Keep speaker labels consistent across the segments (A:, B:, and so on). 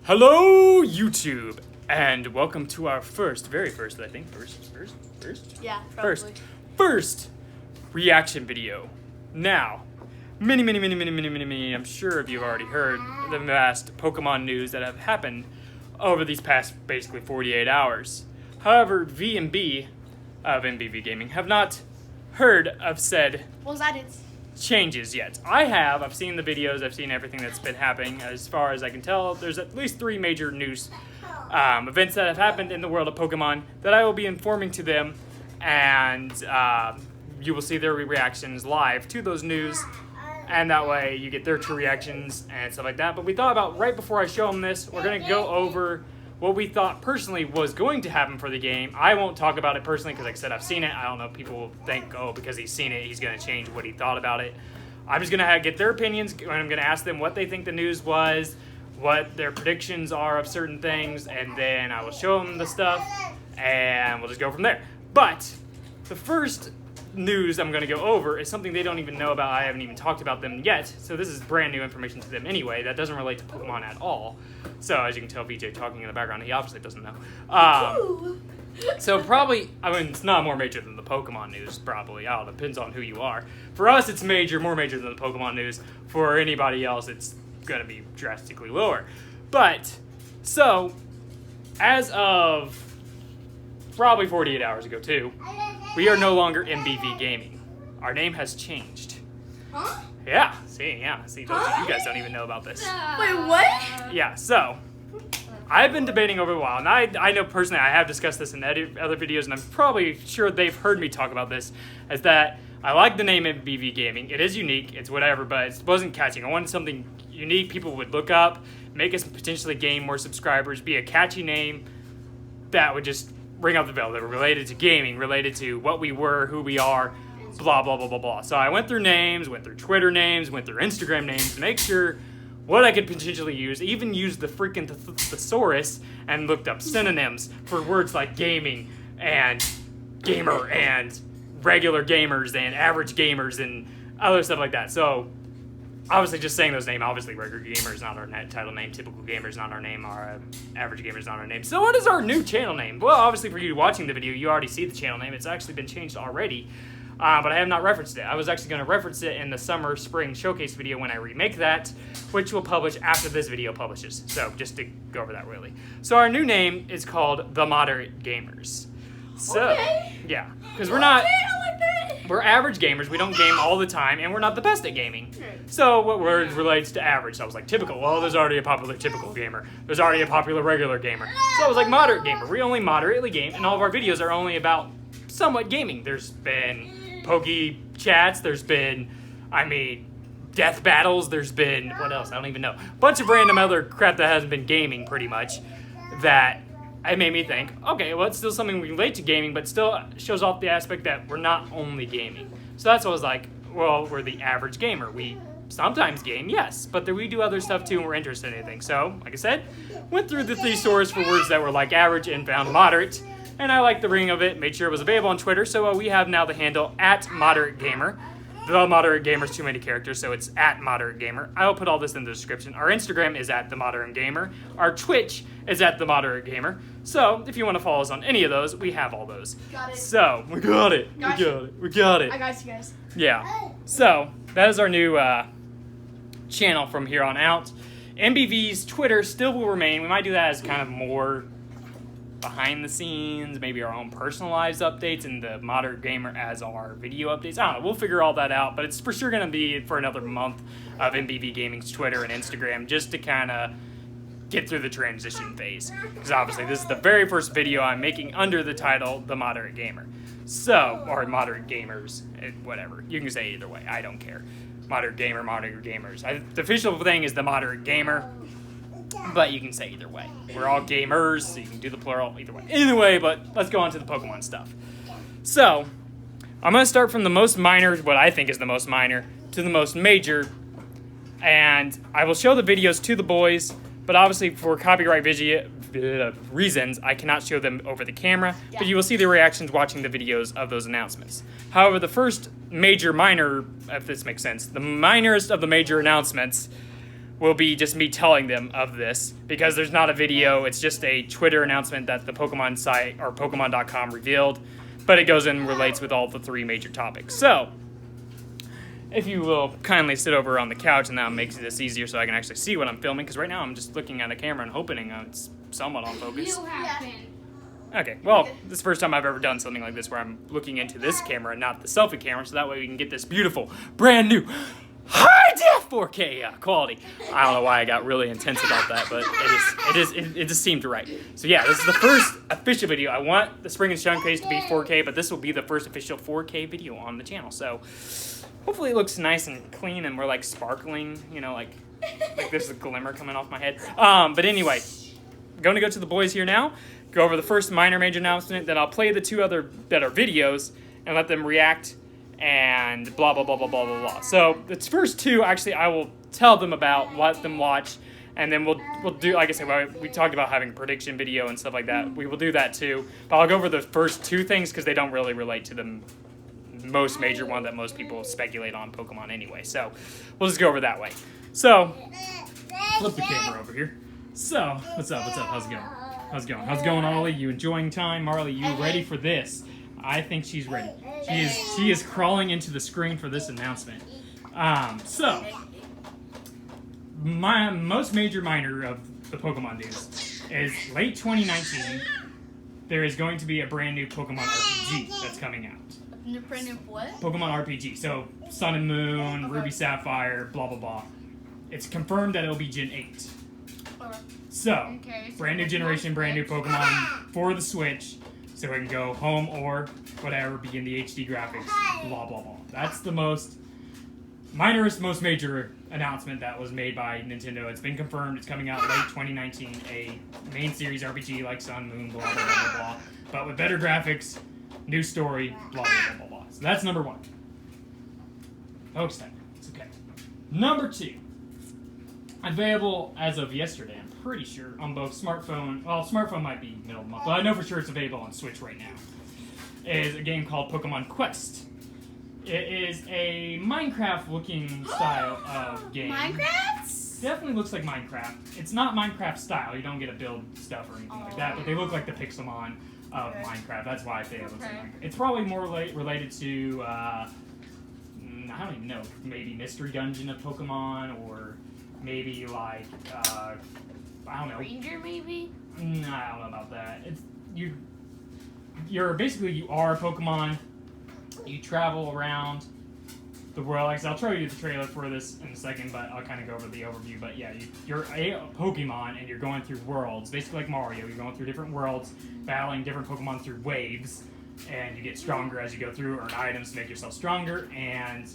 A: Hello, YouTube, and welcome to our very first reaction video. Now, many, I'm sure if you've already heard the vast Pokemon news that have happened over these past basically 48 hours. However, V&B of MBV Gaming have not heard of said changes yet. I've seen the videos, I've seen everything that's been happening. As far as I can tell, there's at least 3 major news events that have happened in the world of Pokemon that I will be informing to them, and you will see their reactions live to those news, and that way you get their true reactions and stuff like that. But we thought about, right before I show them this, we're going to go over what we thought personally was going to happen for the game. I won't talk about it personally because, like I said, I've seen it. I don't know if people will think, oh, because he's seen it, he's going to change what he thought about it. I'm just going to get their opinions, and I'm going to ask them what they think the news was, what their predictions are of certain things, and then I will show them the stuff, and we'll just go from there. But the first news I'm going to go over is something they don't even know about. I haven't even talked about them yet, so this is brand new information to them anyway. That doesn't relate to Pokemon at all. So as you can tell, VJ talking in the background, he obviously doesn't know. So probably, I mean, it's not more major than the Pokemon news, probably. I don't know, depends on who you are. For us, it's major, more major than the Pokemon news. For anybody else, it's going to be drastically lower. But, so, as of probably 48 hours ago, too, we are no longer MBV Gaming. Our name has changed.
B: Huh?
A: Yeah, see, you guys don't even know about this.
B: Wait, what?
A: Yeah, so, I've been debating over a while, and I know personally I have discussed this in other videos, and I'm probably sure they've heard me talk about this, is that I like the name MBV Gaming. It is unique, it's whatever, but it wasn't catching. I wanted something unique people would look up, make us potentially gain more subscribers, be a catchy name that would just ring out the bell, that were related to gaming, related to what we were, who we are, blah, blah, blah, blah, blah. So I went through names, went through Twitter names, went through Instagram names to make sure what I could potentially use, even used the freaking thesaurus and looked up synonyms for words like gaming and gamer and regular gamers and average gamers and other stuff like that. So obviously just saying those names, obviously regular gamer is not our title name, typical gamer is not our name, our average gamer is not our name. So what is our new channel name? Well, obviously for you watching the video, you already see the channel name. It's actually been changed already. But I have not referenced it. I was actually going to reference it in the summer spring showcase video when I remake that, which will publish after this video publishes. So just to go over that really. So our new name is called The Moderate Gamers. So,
B: okay.
A: Yeah, because we're not, we're average gamers. We don't game all the time, and we're not the best at gaming. So what word relates to average? So I was like, typical. Well, there's already a popular typical gamer. There's already a popular regular gamer. So I was like, moderate gamer. We only moderately game, and all of our videos are only about somewhat gaming. There's been Poke chats, there's been, death battles, there's been, what else? I don't even know. Bunch of random other crap that hasn't been gaming, pretty much, that it made me think, okay, well, it's still something we relate to gaming, but still shows off the aspect that we're not only gaming. So that's what I was like, well, we're the average gamer. We sometimes game, yes, but we do other stuff too, and we're interested in anything. So, like I said, went through the thesaurus for words that were like average and found moderate. And I liked the ring of it, made sure it was available on Twitter, so we have now the handle @ModerateGamer. The Moderate Gamer is too many characters, so it's @ModerateGamer. I will put all this in the description. Our Instagram is @TheModerateGamer. Our Twitch is @TheModerateGamer. So if you want to follow us on any of those, we have all those.
B: Got it.
A: So, we got it. We got it.
B: I got you guys.
A: Yeah. So, that is our new channel from here on out. MBV's Twitter still will remain. We might do that as kind of more behind the scenes, maybe our own personalized updates, and the Moderate Gamer as our video updates. I don't know, we'll figure all that out, but it's for sure going to be for another month of MBV Gaming's Twitter and Instagram, just to kind of get through the transition phase. Because obviously this is the very first video I'm making under the title The Moderate Gamer. So, or Moderate Gamers, whatever. You can say either way, I don't care. Moderate Gamer, Moderate Gamers. The official thing is The Moderate Gamer. But you can say either way. We're all gamers, so you can do the plural either way. Either way, but let's go on to the Pokemon stuff. So, I'm going to start from the most minor, what I think is the most minor, to the most major. And I will show the videos to the boys, but obviously for copyright reasons, I cannot show them over the camera. Yeah. But you will see the reactions watching the videos of those announcements. However, the first major minor, if this makes sense, the minorest of the major announcements will be just me telling them of this because there's not a video. It's just a Twitter announcement that the Pokemon site or Pokemon.com revealed, but it goes and relates with all the 3 major topics. So, if you will kindly sit over on the couch, and that makes this easier so I can actually see what I'm filming, because right now I'm just looking at a camera and hoping it's somewhat on focus.
B: You have been.
A: Okay, well, this is the first time I've ever done something like this where I'm looking into this camera and not the selfie camera, so that way we can get this beautiful, brand new, high-def 4K quality. I don't know why I got really intense about that, but it just seemed right. So yeah, this is the first official video. I want the Spring and Shine page to be 4K, but this will be the first official 4K video on the channel, so hopefully it looks nice and clean and we're like sparkling, you know, like there's a glimmer coming off my head. But anyway, going to go to the boys here now, go over the first minor major announcement, then I'll play the 2 other that are videos and let them react and blah, blah, blah, blah, blah, blah, blah. So the first 2, actually, I will tell them about, let them watch, and then we'll do, like I said, we talked about having a prediction video and stuff like that. We will do that too, but I'll go over the first 2 things because they don't really relate to the most major one that most people speculate on Pokemon anyway. So we'll just go over that way. So, flip the camera over here. So, what's up, how's it going? How's it going, Ollie? You enjoying time? Marley, you ready for this? I think she's ready. She is crawling into the screen for this announcement. So, my most major minor of the Pokemon news is late 2019, there is going to be a brand new Pokemon RPG that's coming out.
B: Brand new what?
A: Pokemon RPG. So, Sun and Moon, Ruby Sapphire, blah, blah, blah. It's confirmed that it'll be Gen 8. So, brand new generation, brand new Pokemon for the Switch, so we can go home or whatever, begin the HD graphics, blah, blah, blah. That's the most major announcement that was made by Nintendo. It's been confirmed. It's coming out late 2019, a main series RPG like Sun, Moon, blah, blah, blah, blah, blah, but with better graphics, new story, blah, blah, blah, blah, blah. So that's number 1. Pokes time. It's okay. Number 2. Available as of yesterday, I'm pretty sure, on both smartphone. Well, smartphone might be middle of the month, but I know for sure it's available on Switch right now. Is a game called Pokemon Quest. It is a Minecraft-looking style of game.
B: Minecraft?
A: Definitely looks like Minecraft. It's not Minecraft style. You don't get to build stuff or anything like that, but they look like the Pixelmon of Minecraft. That's why I say it looks like Minecraft. It's probably more related to, I don't even know, maybe Mystery Dungeon of Pokemon, or maybe like, I don't know.
B: Ranger, maybe?
A: No, I don't know about that. It's you're basically, you are a Pokemon. You travel around the world. Like I said, I'll show you the trailer for this in a second, but I'll kind of go over the overview. But yeah, you're a Pokemon, and you're going through worlds, basically like Mario. You're going through different worlds, battling different Pokemon through waves, and you get stronger as you go through, earn items to make yourself stronger, and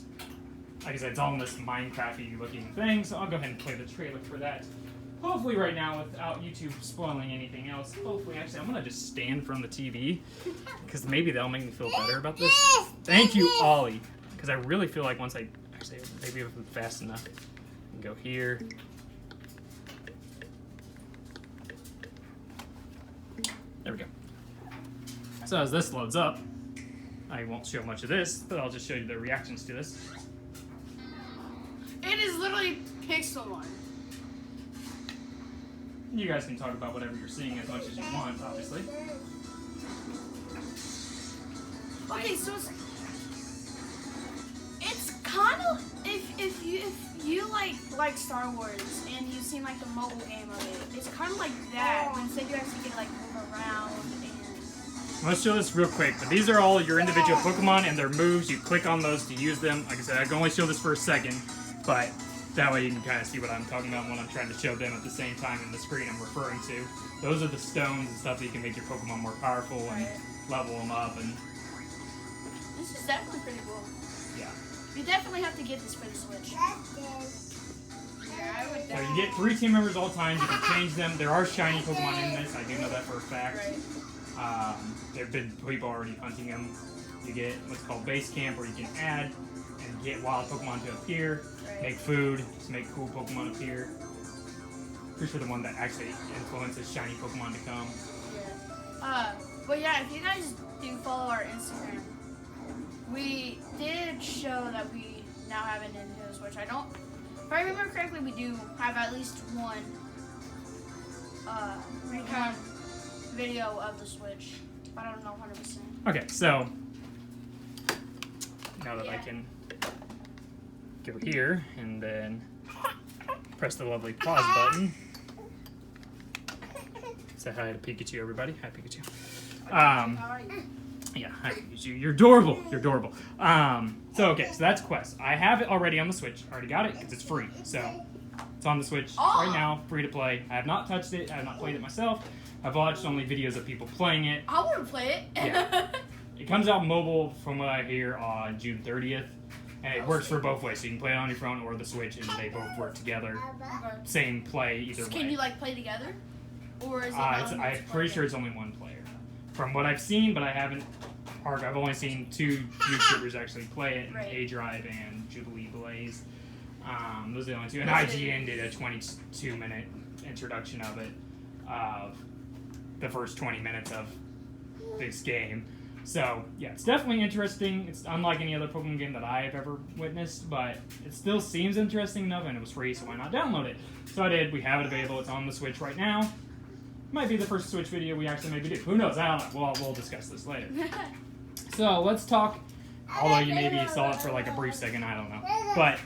A: like I said, it's all in this Minecraft-y looking thing, so I'll go ahead and play the trailer for that. Hopefully right now, without YouTube spoiling anything else. Hopefully, actually, I'm going to just stand from the TV, because maybe that'll make me feel better about this. Thank you, Ollie. Because I really feel like once I, actually, maybe if I'm fast enough, I can go here. There we go. So as this loads up, I won't show much of this, but I'll just show you the reactions to this.
B: It is literally Pixelmon.
A: You guys can talk about whatever you're seeing as much as you want, obviously.
B: Okay, so it's kind of, if you like Star Wars and you've seen like the mobile game of it, it's kind of like that. But instead you actually get like move around and.
A: Let's show this real quick. But these are all your individual Pokemon and their moves. You click on those to use them. Like I said, I can only show this for a second, but that way you can kind of see what I'm talking about when I'm trying to show them at the same time in the screen I'm referring to. Those are the stones and stuff that you can make your Pokemon more powerful and level them up. And
B: this is definitely pretty cool.
A: yeah.
B: You definitely have to get this for the Switch. Yeah, I would
A: So you get 3 team members all the time. You can change them. There are shiny Pokemon in this. I do know that for a fact.
B: Right.
A: There have been people already hunting them. You get what's called base camp, where you can add and get wild Pokemon to appear, make food to make cool Pokemon appear. Pretty sure the one that actually influences shiny Pokemon to come.
B: Yeah. But yeah, if you guys do follow our Instagram, we did show that we now have a Nintendo Switch. I don't If I remember correctly, we do have at least one one video of the Switch. I don't know 100%.
A: Okay, so now that I
B: Yeah.
A: can go here and then press the lovely pause button. Say hi to Pikachu, everybody. Hi, Pikachu.
B: How are you?
A: Yeah, hi, Pikachu. You're adorable. You're adorable. So that's Quest. I have it already on the Switch. I already got it because it's free. So it's on the Switch right now, free to play. I have not touched it. I have not played it myself. I've watched only videos of people playing it.
B: I want to play it.
A: Yeah. It comes out mobile, from what I hear, on June 30th. And it works for both ways. So you can play it on your phone or the Switch, and they both work together.
B: Okay.
A: Same play either way.
B: Can you like play together? Or is it
A: I'm pretty sure it's only one player. From what I've seen, but I haven't. I've only seen 2 YouTubers actually play it,
B: Right.
A: A-Drive and Jubilee Blaze. Those are the only 2. And IGN did a 22-minute introduction of it, of the first 20 minutes of this game. So, yeah, it's definitely interesting. It's unlike any other Pokemon game that I have ever witnessed, but it still seems interesting enough, and it was free, so why not download it? So I did. We have it available. It's on the Switch right now. Might be the first Switch video we actually maybe do. Who knows? I don't know. We'll discuss this later. So let's talk, although you maybe saw it for like a brief second, I don't know. But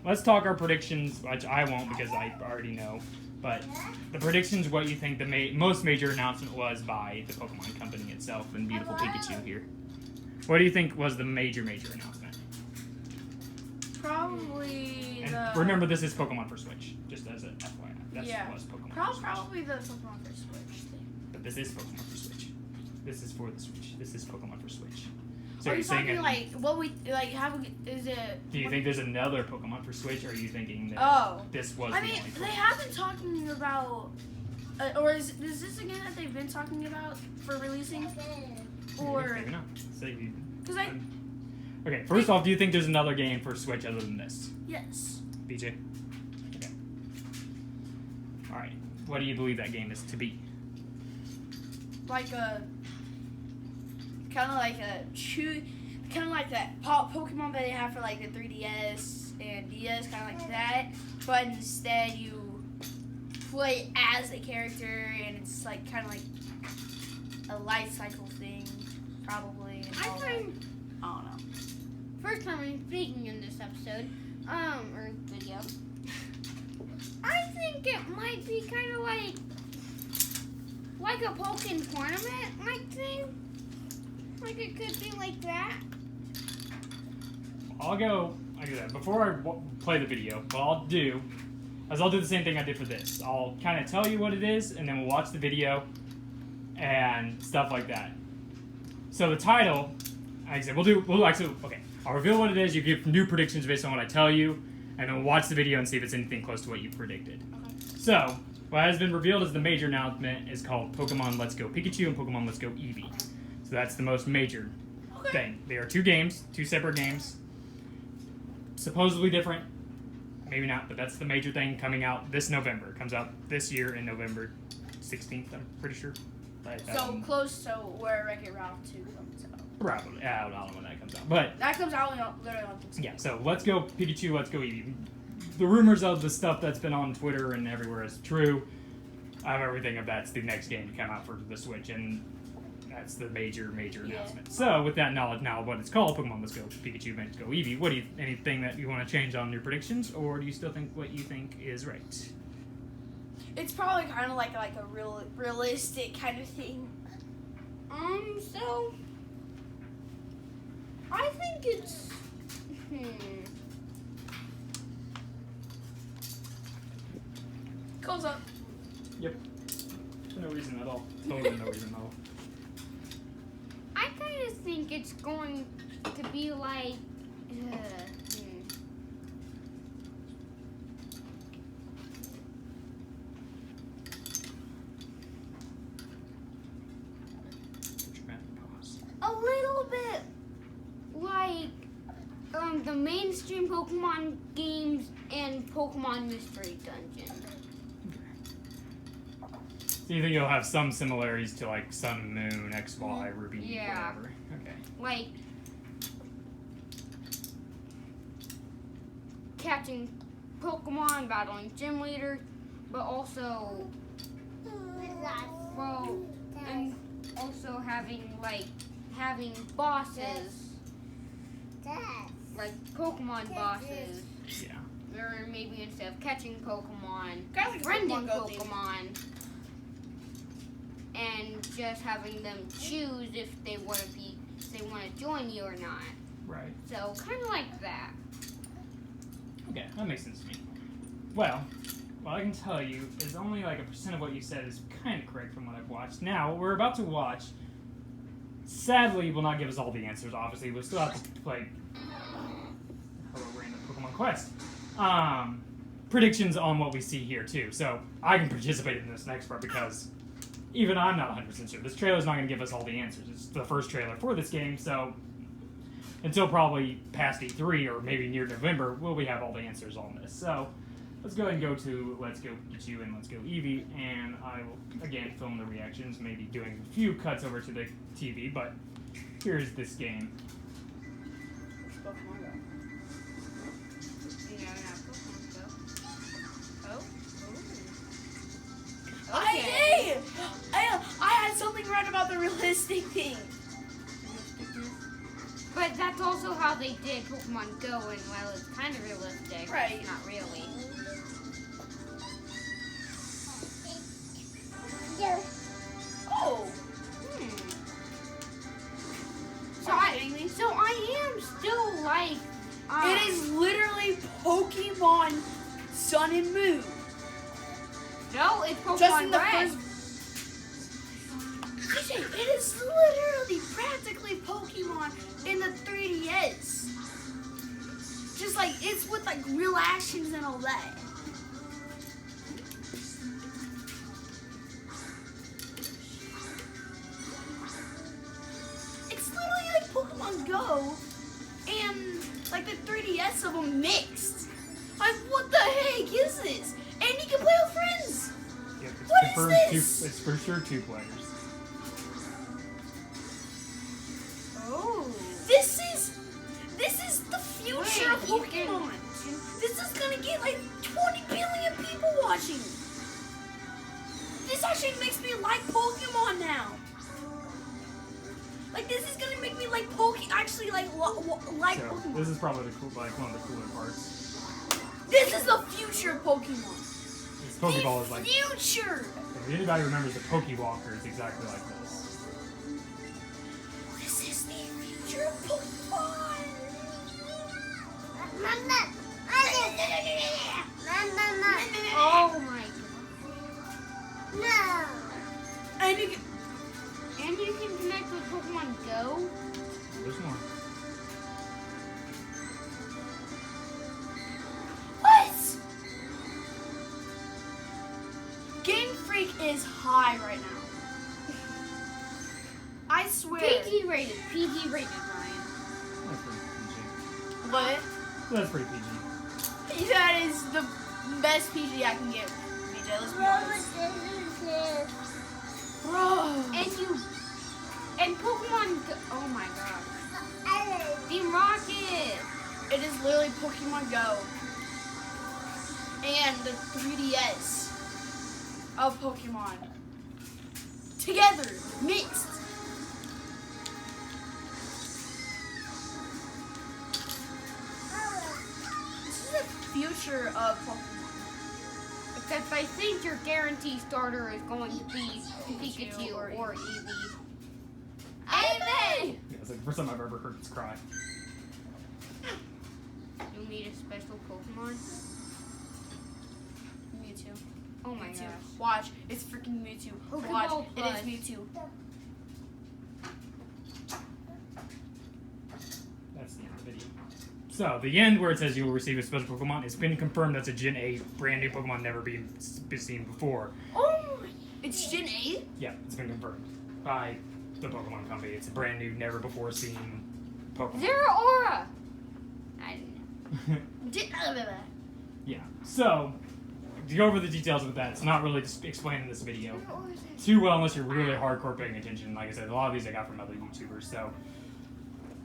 A: let's talk our predictions, which I won't because I already know. But the predictions, what you think the most major announcement was by the Pokemon company itself and beautiful Pikachu here. What do you think was the major announcement?
B: Probably
A: And remember, this is Pokemon for Switch, just as a FYI. That's
B: Yeah.
A: was Pokemon for Switch.
B: Probably the Pokemon for Switch thing.
A: But this is Pokemon for Switch. This is for the Switch. This is Pokemon for Switch. So
B: Are
A: you're
B: you talking
A: saying,
B: like what we like? How is it?
A: do you think there's another Pokemon for Switch, or are you thinking that
B: Oh,
A: this was
B: I
A: the
B: mean,
A: only
B: they
A: Pokemon?
B: have been talking about, or is this a game that they've been talking about for releasing, or
A: Maybe not. So you,
B: because I
A: okay, first off, do you think there's another game for Switch other than this?
B: yes,
A: BJ? Okay. Alright. What do you believe that game is to be?
B: like a kind of like that Pokemon that they have for like the 3DS and DS, kind of like that, but instead you play as a character and it's like kind of like a life cycle thing, probably. And all that. I don't know.
C: First time I'm speaking in this episode, or video. I think it might be kind of like a Pokken tournament, like thing. Like it could be like that.
A: I'll do that. Before I play the video, what I'll do is I'll do the same thing I did for this. I'll kind of tell you what it is, and then we'll watch the video and stuff like that. So the title, like I said, I'll reveal what it is. You give new predictions based on what I tell you, and then we'll watch the video and see if it's anything close to what you predicted.
B: Okay.
A: So what has been revealed as the major announcement is called Pokemon Let's Go Pikachu and Pokemon Let's Go Eevee. So that's the most major thing. They are 2 games, 2 separate games. Supposedly different, maybe not, but that's the major thing coming out this November. It comes out this year in November 16th, I'm pretty sure.
B: So close to where Wreck-It Ralph 2 comes out.
A: Probably. I don't know when that comes out. But
B: That comes out literally on Tuesday.
A: yeah, so Let's Go Pikachu, Let's Go Eevee. The rumors of the stuff that's been on Twitter and everywhere is true. I have everything of that's the next game to come out for the Switch, and that's the major announcement. So with that knowledge now of what it's called, Pokemon Let's Go Pikachu, Let's Go Eevee, what do you, anything that you want to change on your predictions, or do you still think what you think is right?
B: It's probably kind of like a realistic kind of thing.
C: So I think it's
B: Goes up.
A: Yep. For no reason at all. Totally no reason at all.
C: I kind of think it's going to be like a little bit like the mainstream Pokemon games and Pokemon Mystery Dungeon.
A: So you think you'll have some similarities to like Sun, Moon, XY, Ruby,
C: Yeah.
A: whatever? Okay.
C: Like catching Pokemon, battling gym leaders, but also, well, and also having bosses, like Pokemon bosses.
A: Yeah.
C: Or maybe instead of catching Pokemon,
B: Kind of like a
C: friending
B: Pokemon Go thing.
C: Pokemon, and just having them choose if they want to join you or not.
A: Right.
C: So kind of like that.
A: Okay, that makes sense to me. Well, what I can tell you is only like 1% of what you said is kind of correct from what I've watched. Now, we're about to watch. Sadly, will not give us all the answers. Obviously, we'll still have to play. Hello, random Pokemon Quest. Predictions on what we see here too. So I can participate in this next part because even I'm not 100% sure. This trailer is not going to give us all the answers. It's the first trailer for this game, so until probably past E3 or maybe near November, will we have all the answers on this. So let's go ahead and go to Let's Go Pikachu and Let's Go Eevee, and I will again film the reactions, maybe doing a few cuts over to the TV, but here's this game.
B: Pokemon Go.
C: Yeah, Pokemon Go. Oh.
B: I did! I had something right about the realistic thing.
C: But that's also how they did Pokemon Go, and while it's kind of realistic,
B: Right.
C: it's not really.
B: Oh.
C: So I am still like.
B: It is literally Pokemon Sun and Moon.
C: No, it's Pokemon
B: Just in the
C: Red.
B: DJ, it is literally practically Pokemon in the 3DS. Just like it's with like real actions and all that. It's literally like Pokemon Go and like the 3DS of them mixed. Like what the heck is this? And you can play with friends.
A: Yep, it's
B: What is
A: confirmed
B: this?
A: it's for sure 2 players.
C: Oh.
B: This is the future of
C: Wait, you can-
B: Pokemon. This is gonna get like 20 billion people watching. This actually makes me like Pokemon now. Like this is gonna make me like actually like like
A: So
B: Pokemon.
A: this is probably the one of the cooler parts.
B: This is the future of Pokemon.
A: This Pokeball is like.
B: Future.
A: If anybody remembers the Pokewalker, it's exactly like this.
B: This is the future of Pokemon.
C: Oh my god.
B: And you can,
C: And you can connect with Pokemon Go.
A: There's more.
B: what? Game Freak is high right now. I swear.
C: PG rated, Ryan.
A: That's pretty PG.
B: What?
A: That's pretty PG.
B: That is the best PG I can get. BJ, let's be honest. Bro.
C: And Pokemon Go. Oh my god. Team Rocket.
B: It is literally Pokemon Go. And the 3DS of Pokemon. Together. Mixed. This is the future of Pokemon.
C: Except I think your guarantee starter is going to be Pikachu or Eevee.
B: Amen!
A: Yeah, it's like the first time I've ever heard this cry.
C: You need a special Pokemon?
B: Mewtwo.
C: Oh my
B: Mewtwo.
C: gosh.
B: Watch, it's freaking Mewtwo.
C: Pokeball
B: Watch,
C: Plus.
B: it is Mewtwo.
A: That's the end of the video. So, the end where it says you will receive a special Pokemon, it's been confirmed that's a Gen 8 brand new Pokemon never been seen before.
B: Oh my, it's Gen 8?
A: Yeah, it's been confirmed by the Pokemon company. It's a brand new, never before seen Pokemon.
C: Zeraora! I didn't know.
A: Yeah, so, to go over the details of that, it's not really just explained in this video
C: Zeraora's a-
A: too well unless you're really hardcore paying attention. Like I said, a lot of these I got from other YouTubers, so.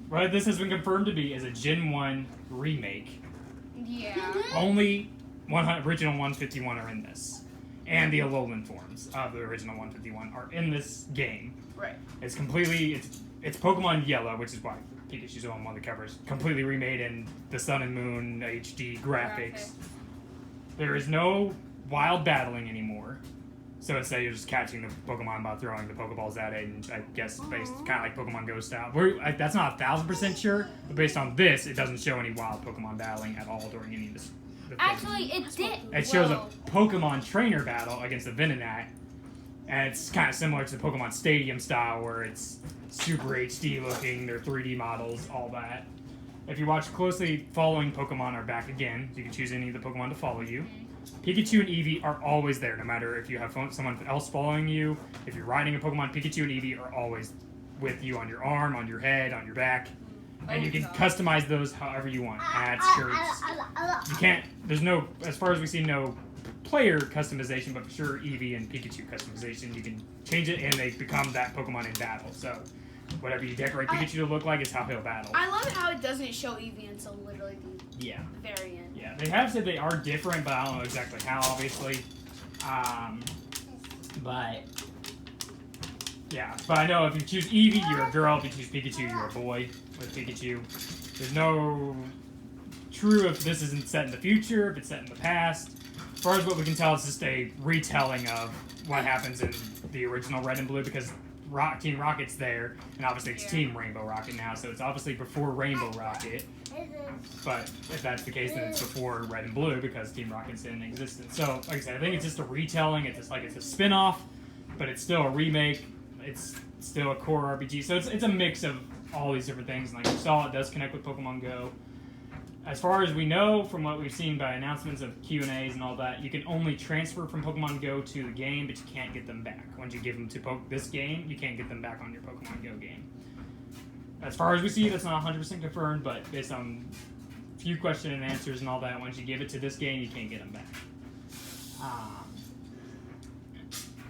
A: What this has been confirmed to be is a Gen 1 remake.
C: Yeah.
A: Only original 151 are in this. And the Alolan forms of the original 151 are in this game.
B: Right.
A: It's completely, it's Pokemon Yellow, which is why Pikachu's on one of the covers, completely remade in the Sun and Moon HD graphics. There is no wild battling anymore. So instead, you're just catching the Pokemon by throwing the Pokeballs at it, and I guess based kind of like Pokemon Go style. That's not 1,000% sure, but based on this, it doesn't show any wild Pokemon battling at all during any of this.
C: Actually, it did.
A: It shows a Pokemon trainer battle against a Venonat, and it's kind of similar to the Pokemon Stadium style, where it's super HD looking, they're 3D models, all that. If you watch closely, following Pokemon are back again. You can choose any of the Pokemon to follow you. Pikachu and Eevee are always there, no matter if you have someone else following you. If you're riding a Pokemon, Pikachu and Eevee are always with you on your arm, on your head, on your back. And you can customize those however you want. Hats, shirts. You can't, there's no, as far as we see, no player customization, but for sure Eevee and Pikachu customization. You can change it and they become that Pokemon in battle. So whatever you decorate Pikachu to look like is how he'll battle.
B: I love how it doesn't show Eevee until literally the very end.
A: Yeah, they have said they are different, but I don't know exactly how, obviously. But yeah, but I know if you choose Eevee, you're a girl. If you choose Pikachu, you're a boy with Pikachu. There's no true if this isn't set in the future, if it's set in the past. As far as what we can tell, it's just a retelling of what happens in the original Red and Blue, because Team Rocket's there, and obviously it's Team Rainbow Rocket now, so it's obviously before Rainbow Rocket. But if that's the case, then it's before Red and Blue, because Team Rocket's in existence. So, like I said, I think it's just a retelling. It's just like it's a spin-off, but it's still a remake. It's still a core RPG. So it's a mix of all these different things. And like you saw, it does connect with Pokemon Go. As far as we know, from what we've seen by announcements of Q&As and all that, you can only transfer from Pokemon Go to the game, but you can't get them back. Once you give them to this game, you can't get them back on your Pokemon Go game. As far as we see, that's not 100% confirmed, but based on a few question and answers and all that, once you give it to this game, you can't get them back.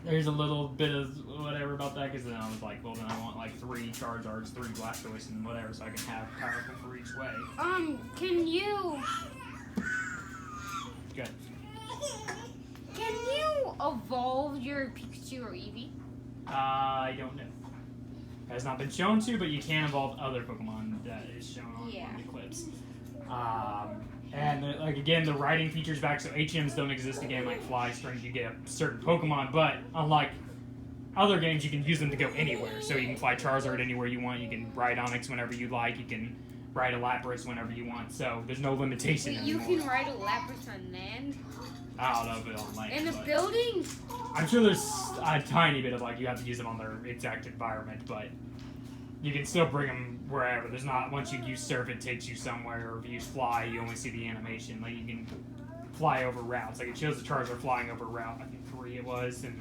A: There's a little bit of whatever about that, because then I was like, well, then I want like 3 Charizards, 3 Blastoise, and whatever, so I can have powerful for each way.
C: Can you
A: Good.
C: evolve your Pikachu or Eevee?
A: I don't know. Has not been shown to, but you can evolve other Pokemon that is shown on the clips. And like again, the riding features back, so HMs don't exist again, like Fly Strings. You get a certain Pokemon, but unlike other games, you can use them to go anywhere. So you can fly Charizard anywhere you want. You can ride Onix whenever you like. You can ride a Lapras whenever you want. So there's no limitation anymore.
C: You can ride a Lapras on land?
A: I don't know if it's on land.
C: In the buildings?
A: I'm sure there's a tiny bit of like you have to use them on their exact environment, but you can still bring them wherever. There's not, once you use Surf, it takes you somewhere, or if you use Fly, you only see the animation. Like, you can fly over routes. Like, it shows the Charizard flying over Route, I think 3 it was, and,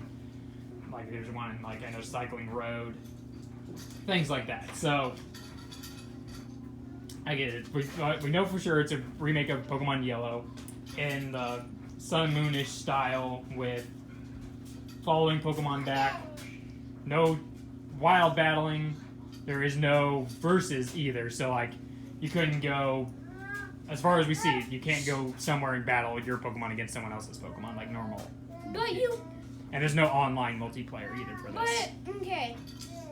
A: like, there's one in, like, I know, Cycling Road. Things like that. So, I get it. We know for sure it's a remake of Pokemon Yellow in the Sun and Moonish style with following Pokemon back. No wild battling. There is no versus either, so like you couldn't go, as far as we see, you can't go somewhere and battle your Pokemon against someone else's Pokemon like normal.
C: But you.
A: And there's no online multiplayer either for this.
C: But okay,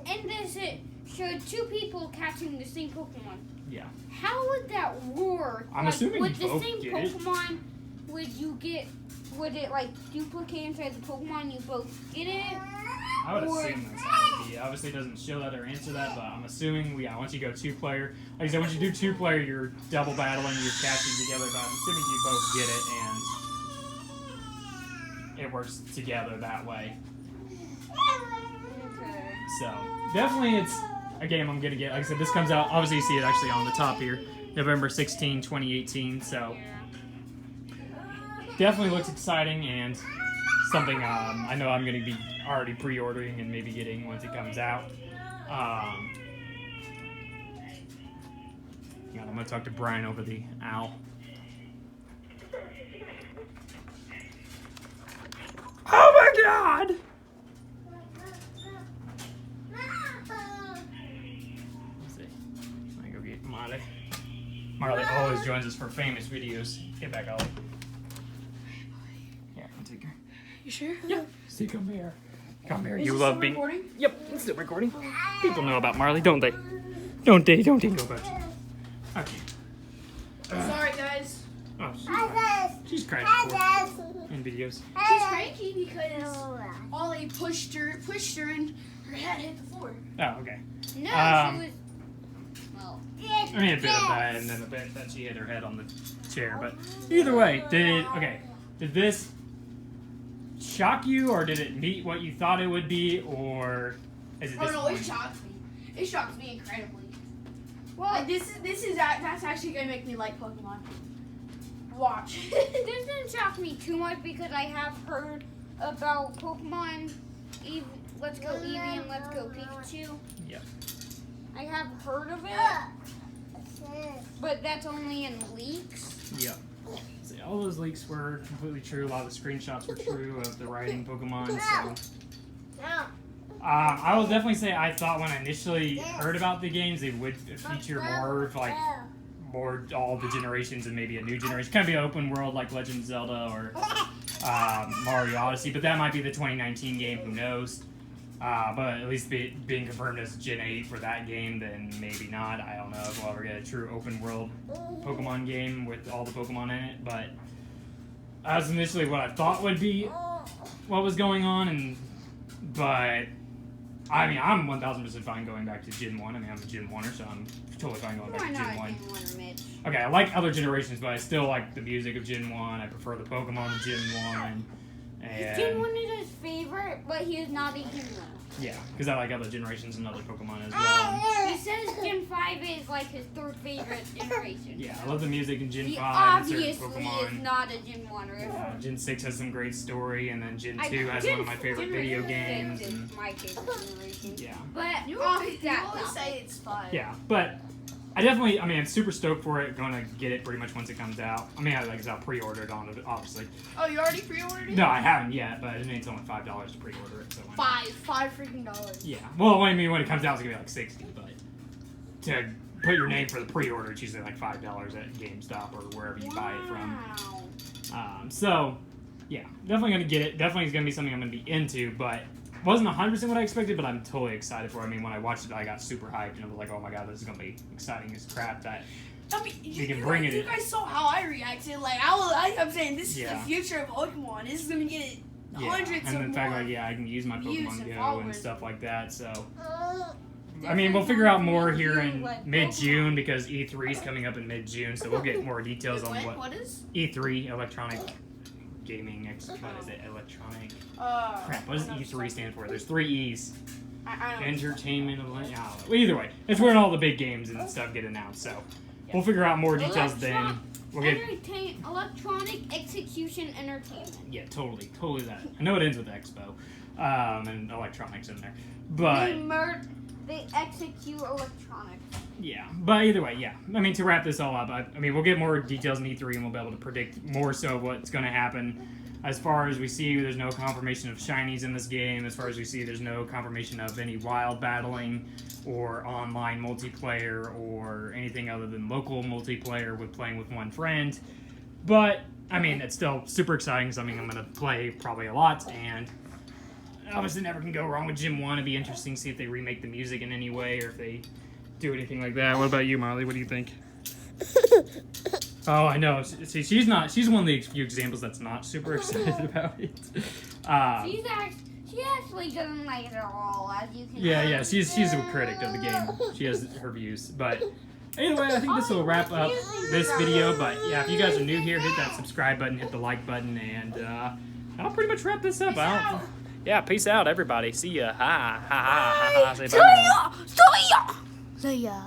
C: and does it show 2 people catching the same Pokemon?
A: Yeah.
C: How would that work?
A: I'm
C: like,
A: assuming
C: with
A: you both
C: the same
A: get it.
C: Pokemon, would it like duplicate inside the Pokemon? You both get it?
A: I would assume that's how it would be. It obviously doesn't show that or answer that, but I'm assuming, yeah, once you go 2-player, like I said, once you do 2-player, you're double battling, you're catching together, but I'm assuming you both get it, and it works together that way.
C: Okay.
A: So, definitely it's a game I'm going to get. Like I said, this comes out, obviously you see it actually on the top here, November 16, 2018, so definitely looks exciting, and something I know I'm going to be already pre-ordering and maybe getting once it comes out. I'm going to talk to Brian over the owl. Oh my god! Let's see. Let me go get Marley. Marley always joins us for famous videos. Get back, Ollie.
B: sure?
A: Yeah. See, come here. Come here.
B: Is
A: You
B: it
A: love
B: still
A: being.
B: recording?
A: Yep, it's still recording. People know about Marley, don't they? Don't they? Don't they know about you? Okay.
B: Sorry, guys.
A: Oh, she's crying in videos.
B: She's cranky because Ollie pushed her and her head hit the floor.
A: Oh, okay.
C: No,
A: Um,
C: she was. Well,
A: I mean, a bit of that, and then a bit that she hit her head on the chair. But either way, did this shock you, or did it meet what you thought it would be, or is it
B: Oh no, it
A: disappointing?
B: shocked me. It shocked me incredibly.
C: well,
B: Like that's actually gonna make me like Pokemon. Watch.
C: this didn't shock me too much because I have heard about Pokemon. Let's Go Eevee and Let's Go Pikachu.
A: Yep.
C: I have heard of it, but that's only in leaks.
A: Yep. See, all those leaks were completely true. A lot of the screenshots were true of the writing Pokemon. So, I will definitely say I thought when I initially heard about the games, they would feature more of like more all the generations and maybe a new generation. Kind of be an open world like Legend of Zelda or Mario Odyssey, but that might be the 2019 game. Who knows? But at least being confirmed as Gen 8 for that game, then maybe not. I don't know if we'll ever get a true open world Pokemon game with all the Pokemon in it. But that was initially what I thought would be what was going on, but I mean, I'm 1000% fine going back to Gen 1. I mean, I'm a Gen 1er, so I'm totally fine going back
C: Why
A: to
C: not
A: Gen 1.
C: Gen 1 Mitch?
A: Okay, I like other generations, but I still like the music of Gen 1. I prefer the Pokemon of Gen 1. And
C: Gen 1 is his favorite, but he is not a Gen 1.
A: yeah, because I like other generations and other Pokemon as well.
C: He says Gen 5 is like his third favorite generation.
A: Yeah, I love the music in Gen
C: He
A: 5 and certain
C: obviously
A: Pokemon.
C: is not a Gen 1er.
A: Gen 6 has some great story, and then Gen 2 has one of my favorite video games.
C: Gen 6
A: And,
C: is my favorite generation.
A: yeah.
C: But
B: You
C: off
B: always
C: that
B: say it's fun.
A: Yeah, but I mean, I'm super stoked for it. Going to get it pretty much once it comes out. I mean, I pre-ordered on it, obviously.
B: Oh, you already pre-ordered it?
A: No, I haven't yet, but I mean, it's only $5 to pre-order it. So
B: Five freaking dollars.
A: yeah. Well, I mean, when it comes out, it's gonna be like $60, but to put your name for the pre-order, it's usually like $5 at GameStop or wherever you buy it from.
C: Wow.
A: So, yeah, definitely gonna get it. Definitely is gonna be something I'm gonna be into, but wasn't 100% what I expected, but I'm totally excited for it. I mean, when I watched it, I got super hyped and I was like, oh my god, this is gonna be exciting as crap. That
B: I mean,
A: you can bring it
B: You
A: in.
B: guys saw how I reacted. Like I'm saying, this is
A: Yeah.
B: the future of Pokemon. This is gonna get hundreds
A: and
B: of
A: the fact
B: more.
A: like I can use my
B: views
A: Pokemon
B: and
A: Go and
B: followers.
A: stuff like that. So I mean, we'll figure out more here in mid-June because E3 is coming up in mid-June, so we'll get more details on
B: What is?
A: E3, Electronic Gaming, what is it? Electronic. Crap, what does E3 stand for? There's 3 E's.
B: I don't
A: Entertainment, I don't know. Well, either way, it's where all the big games and stuff get announced, so we'll figure out more details then. We'll get,
C: Electronic Execution Entertainment.
A: yeah, totally that. I know it ends with Expo, and electronics in there, but
C: They execute electronics.
A: yeah, but either way, yeah. I mean, to wrap this all up, I mean, we'll get more details in E3 and we'll be able to predict more so what's going to happen. As far as we see, there's no confirmation of shinies in this game. As far as we see, there's no confirmation of any wild battling or online multiplayer or anything other than local multiplayer with playing with one friend. But, I mean, it's still super exciting. Something I'm going to play probably a lot, and obviously never can go wrong with Gen 1. It'd be interesting to see if they remake the music in any way or if they do anything like that. What about you, Marley? What do you think? Oh, I know. See, she's one of the few examples that's not super excited about it.
C: She actually doesn't like it at all, as you can
A: Yeah, she's a critic of the game. She has her views. But anyway, I think this will wrap up this video. But yeah, if you guys are new here, hit that subscribe button, hit the like button, and I'll pretty much wrap this up. Yeah, peace out, everybody. See ya. Ha, ha, ha, ha, ha. Say bye.
B: See ya.